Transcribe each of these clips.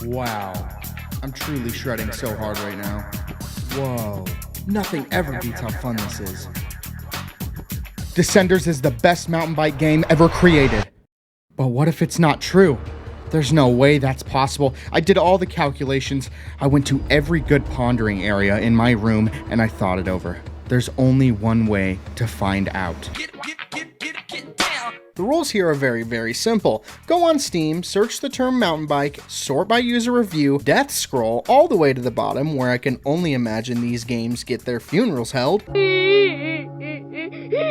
Wow, I'm truly shredding so hard right now. Whoa, nothing ever beats how fun this is. Descenders is the best mountain bike game ever created. But what if it's not true? There's no way that's possible. I did all the calculations. I went to every good pondering area in my room and I thought it over. There's only one way to find out. The rules here are very, very simple. Go on Steam, search the term mountain bike, sort by user review, death scroll all the way to the bottom where I can only imagine these games get their funerals held.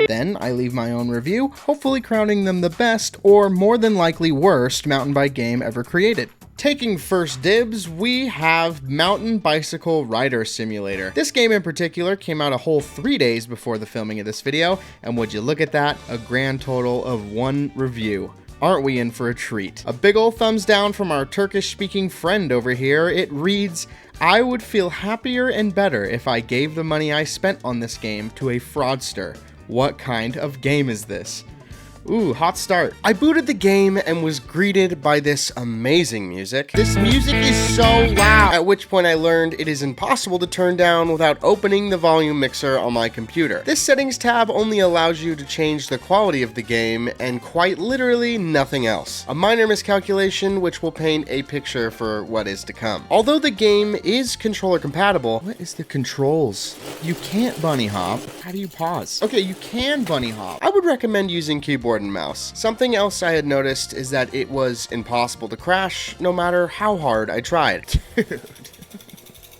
Then I leave my own review, hopefully crowning them the best or more than likely worst mountain bike game ever created. Taking first dibs, we have Mountain Bicycle Rider Simulator. This game in particular came out a whole 3 days before the filming of this video, and would you look at that, a grand total of 1 review. Aren't we in for a treat? A big ol' thumbs down from our Turkish-speaking friend over here. It reads, "I would feel happier and better if I gave the money I spent on this game to a fraudster. What kind of game is this?" Ooh, hot start. I booted the game and was greeted by this amazing music. This music is so loud, at which point I learned it is impossible to turn down without opening the volume mixer on my computer. This settings tab only allows you to change the quality of the game and quite literally nothing else. A minor miscalculation which will paint a picture for what is to come. Although the game is controller compatible, what is the controls? You can't bunny hop. How do you pause? Okay, you can bunny hop. I would recommend using keyboard and mouse. Something else I had noticed is that it was impossible to crash no matter how hard I tried. Dude.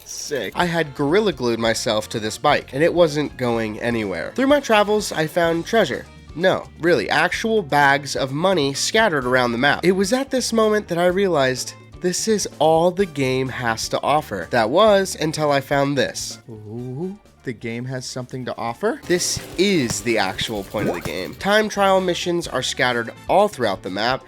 Sick. I had gorilla glued myself to this bike and it wasn't going anywhere. Through my travels, I found treasure. No, really, actual bags of money scattered around the map. It was at this moment that I realized this is all the game has to offer. That was until I found this. Ooh. The game has something to offer? This is the actual point of the game. Time trial missions are scattered all throughout the map.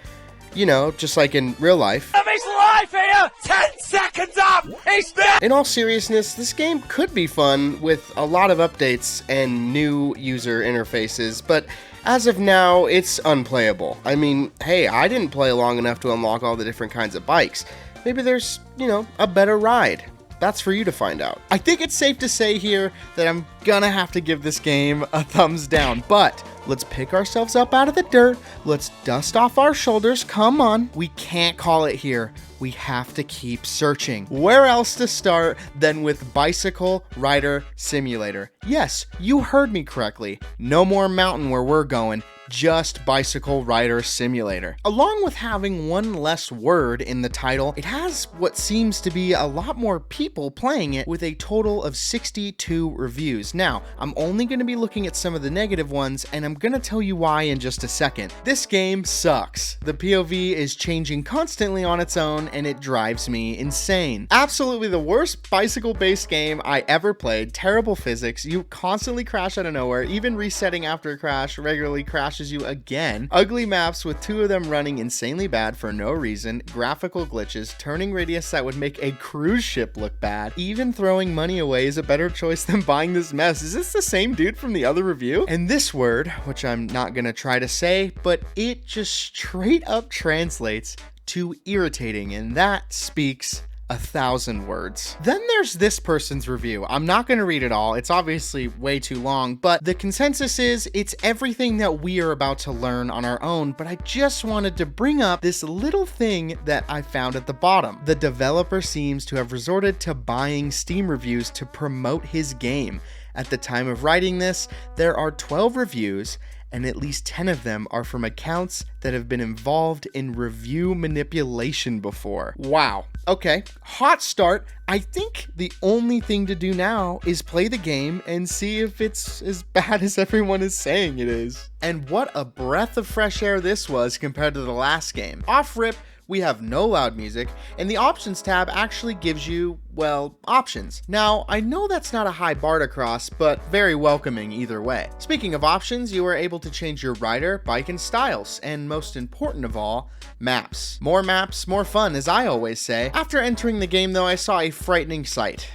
You know, just like in real life. He's alive here! 10 seconds up! He's dead! In all seriousness, this game could be fun with a lot of updates and new user interfaces, but as of now, it's unplayable. I mean, hey, I didn't play long enough to unlock all the different kinds of bikes. Maybe there's, you know, a better ride. That's for you to find out. I think it's safe to say here that I'm gonna have to give this game a thumbs down, but let's pick ourselves up out of the dirt. Let's dust off our shoulders. Come on. We can't call it here. We have to keep searching. Where else to start than with Bicycle Rider Simulator? Yes, you heard me correctly. No more mountain where we're going. Just Bicycle Rider Simulator. Along with having one less word in the title, it has what seems to be a lot more people playing it with a total of 62 reviews. Now, I'm only going to be looking at some of the negative ones and I'm going to tell you why in just a second. This game sucks. The POV is changing constantly on its own and it drives me insane. Absolutely the worst bicycle-based game I ever played. Terrible physics. You constantly crash out of nowhere. Even resetting after a crash regularly crashes you again. Ugly maps with 2 of them running insanely bad for no reason. Graphical glitches. Turning radius that would make a cruise ship look bad. Even throwing money away is a better choice than buying this mess. Is this the same dude from the other review? And this word, which I'm not gonna try to say, but it just straight up translates to irritating, and that speaks 1,000 words. Then there's this person's review. I'm not going to read it all. It's obviously way too long, but the consensus is it's everything that we are about to learn on our own, but I just wanted to bring up this little thing that I found at the bottom. The developer seems to have resorted to buying Steam reviews to promote his game. At the time of writing this, there are 12 reviews, and at least 10 of them are from accounts that have been involved in review manipulation before. Wow. Okay, hot start. I think the only thing to do now is play the game and see if it's as bad as everyone is saying it is. And what a breath of fresh air this was compared to the last game. Off rip, we have no loud music, and the options tab actually gives you, well, options. Now, I know that's not a high bar to cross, but very welcoming either way. Speaking of options, you are able to change your rider, bike, and styles, and most important of all, maps. More maps, more fun, as I always say. After entering the game, though, I saw a frightening sight.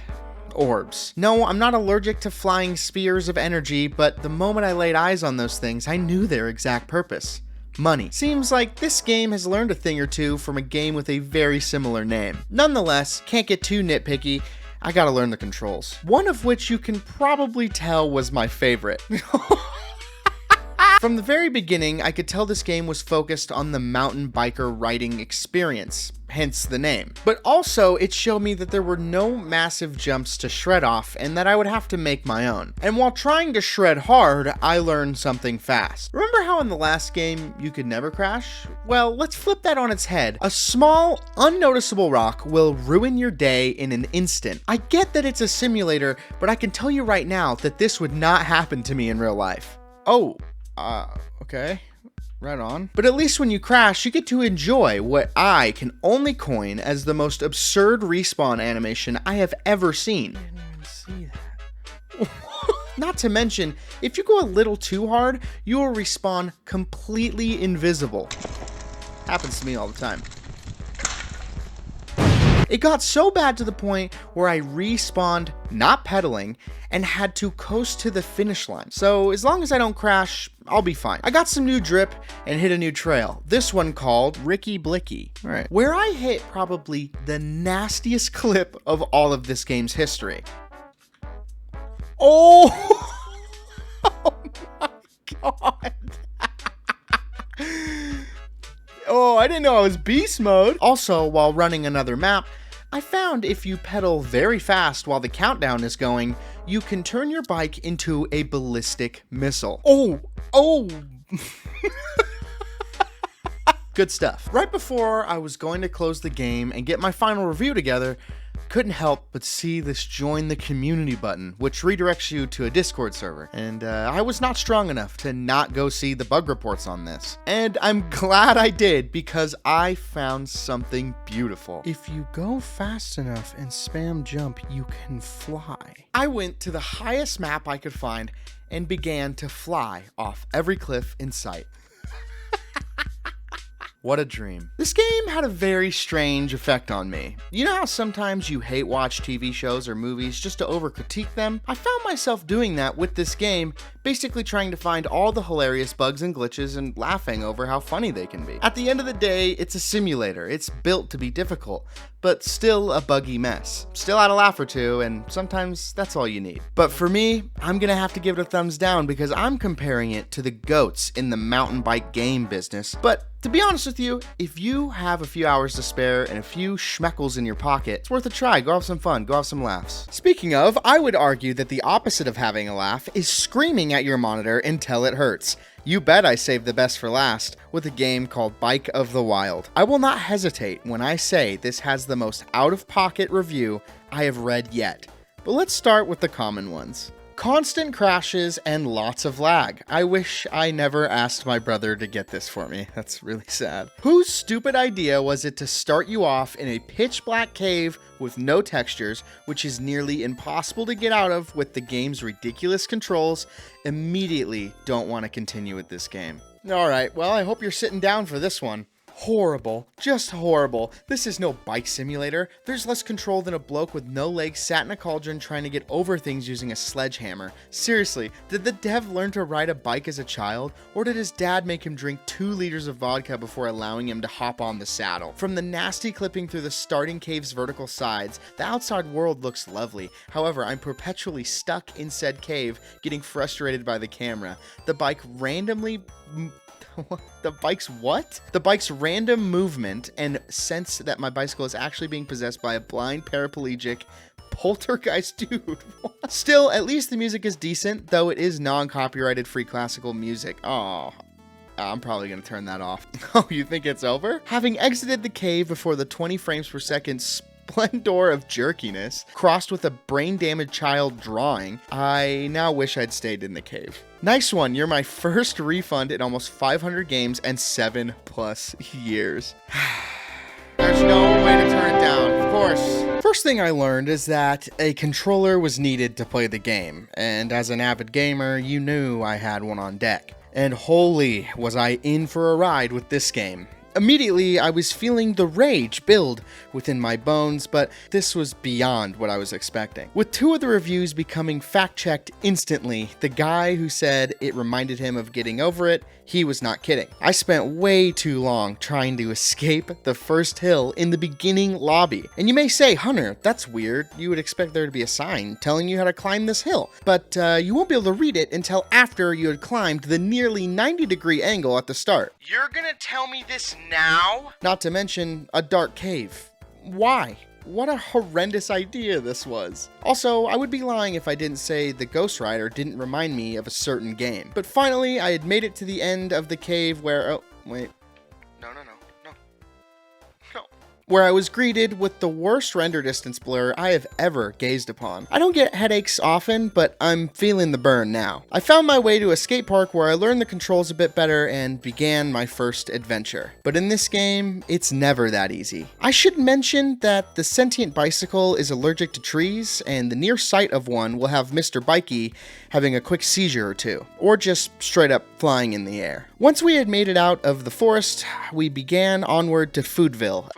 Orbs. No, I'm not allergic to flying spears of energy, but the moment I laid eyes on those things, I knew their exact purpose. money. Seems like this game has learned a thing or two from a game with a very similar name. Nonetheless, can't get too nitpicky, I gotta learn the controls. One of which you can probably tell was my favorite. From the very beginning, I could tell this game was focused on the mountain biker riding experience, hence the name. But also, it showed me that there were no massive jumps to shred off and that I would have to make my own. And while trying to shred hard, I learned something fast. Remember how in the last game you could never crash? Well, let's flip that on its head. A small, unnoticeable rock will ruin your day in an instant. I get that it's a simulator, but I can tell you right now that this would not happen to me in real life. Okay. Right on. But at least when you crash, you get to enjoy what I can only coin as the most absurd respawn animation I have ever seen. I didn't even see that. Not to mention, if you go a little too hard, you will respawn completely invisible. Happens to me all the time. It got so bad to the point where I respawned not pedaling and had to coast to the finish line. So as long as I don't crash, I'll be fine. I got some new drip and hit a new trail. This one called Ricky Blicky. All right. Where I hit probably the nastiest clip of all of this game's history. Oh, oh my God. Oh, I didn't know I was beast mode. Also, while running another map, I found if you pedal very fast while the countdown is going, you can turn your bike into a ballistic missile. Oh. Good stuff. Right before I was going to close the game and get my final review together, couldn't help but see this join the community button, which redirects you to a Discord server. And I was not strong enough to not go see the bug reports on this. And I'm glad I did, because I found something beautiful. If you go fast enough and spam jump, you can fly. I went to the highest map I could find and began to fly off every cliff in sight. What a dream. This game had a very strange effect on me. You know how sometimes you hate watch TV shows or movies just to over-critique them? I found myself doing that with this game, basically trying to find all the hilarious bugs and glitches and laughing over how funny they can be. At the end of the day, it's a simulator. It's built to be difficult, but still a buggy mess. Still had a laugh or two, and sometimes that's all you need. But for me, I'm gonna have to give it a thumbs down because I'm comparing it to the GOATs in the mountain bike game business. But to be honest with you, if you have a few hours to spare and a few schmeckles in your pocket, it's worth a try. Go have some fun. Go have some laughs. Speaking of, I would argue that the opposite of having a laugh is screaming at your monitor until it hurts. You bet I saved the best for last with a game called Bike of the Wild. I will not hesitate when I say this has the most out-of-pocket review I have read yet. But let's start with the common ones. Constant crashes and lots of lag. I wish I never asked my brother to get this for me. That's really sad. Whose stupid idea was it to start you off in a pitch black cave with no textures, which is nearly impossible to get out of with the game's ridiculous controls? Immediately don't want to continue with this game. Alright, well, I hope you're sitting down for this one. Horrible. Just horrible. This is no bike simulator. There's less control than a bloke with no legs sat in a cauldron trying to get over things using a sledgehammer. Seriously, did the dev learn to ride a bike as a child? Or did his dad make him drink 2 liters of vodka before allowing him to hop on the saddle? From the nasty clipping through the starting cave's vertical sides, the outside world looks lovely. However, I'm perpetually stuck in said cave, getting frustrated by the camera. The bike randomly... The bike's random movement and sense that my bicycle is actually being possessed by a blind paraplegic poltergeist dude. Still, at least the music is decent, though it is non-copyrighted free classical music. Oh, I'm probably going to turn that off. Oh, you think it's over? Having exited the cave before the 20 frames per second splendor of jerkiness, crossed with a brain-damaged child drawing, I now wish I'd stayed in the cave. Nice one, you're my first refund in almost 500 games and 7+ years. There's no way to turn it down, of course. First thing I learned is that a controller was needed to play the game, and as an avid gamer, you knew I had one on deck. And holy, was I in for a ride with this game. Immediately, I was feeling the rage build within my bones, but this was beyond what I was expecting. With 2 of the reviews becoming fact-checked instantly, the guy who said it reminded him of getting over it, he was not kidding. I spent way too long trying to escape the first hill in the beginning lobby. And you may say, Hunter, that's weird. You would expect there to be a sign telling you how to climb this hill. But you won't be able to read it until after you had climbed the nearly 90-degree angle at the start. You're gonna tell me this now? Not to mention a dark cave. Why? What a horrendous idea this was. Also, I would be lying if I didn't say the Ghost Rider didn't remind me of a certain game. But finally, I had made it to the end of the cave where, oh, wait. No. Where I was greeted with the worst render distance blur I have ever gazed upon. I don't get headaches often, but I'm feeling the burn now. I found my way to a skate park where I learned the controls a bit better and began my first adventure. But in this game, it's never that easy. I should mention that the sentient bicycle is allergic to trees, and the near sight of one will have Mr. Bikey having a quick seizure or two, or just straight up flying in the air. Once we had made it out of the forest, we began onward to Foodville.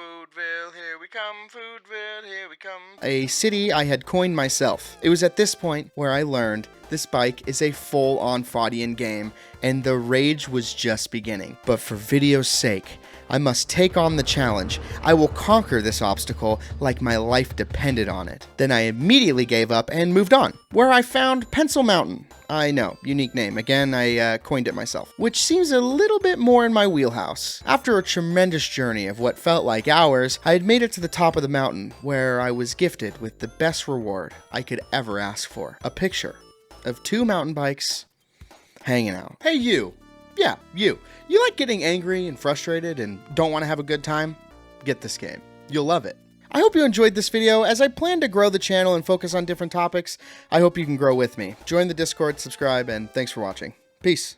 Here we come, Foodville, here we come. A city I had coined myself. It was at this point where I learned this bike is a full-on Faudian game, and the rage was just beginning. But for video's sake, I must take on the challenge. I will conquer this obstacle like my life depended on it. Then I immediately gave up and moved on, where I found Pencil Mountain. I know, unique name. Again, I coined it myself, which seems a little bit more in my wheelhouse. After a tremendous journey of what felt like hours, I had made it to the top of the mountain, where I was gifted with the best reward I could ever ask for. A picture of 2 mountain bikes hanging out. Hey you! Yeah, you. You like getting angry and frustrated and don't want to have a good time? Get this game. You'll love it. I hope you enjoyed this video. As I plan to grow the channel and focus on different topics, I hope you can grow with me. Join the Discord, subscribe, and thanks for watching. Peace.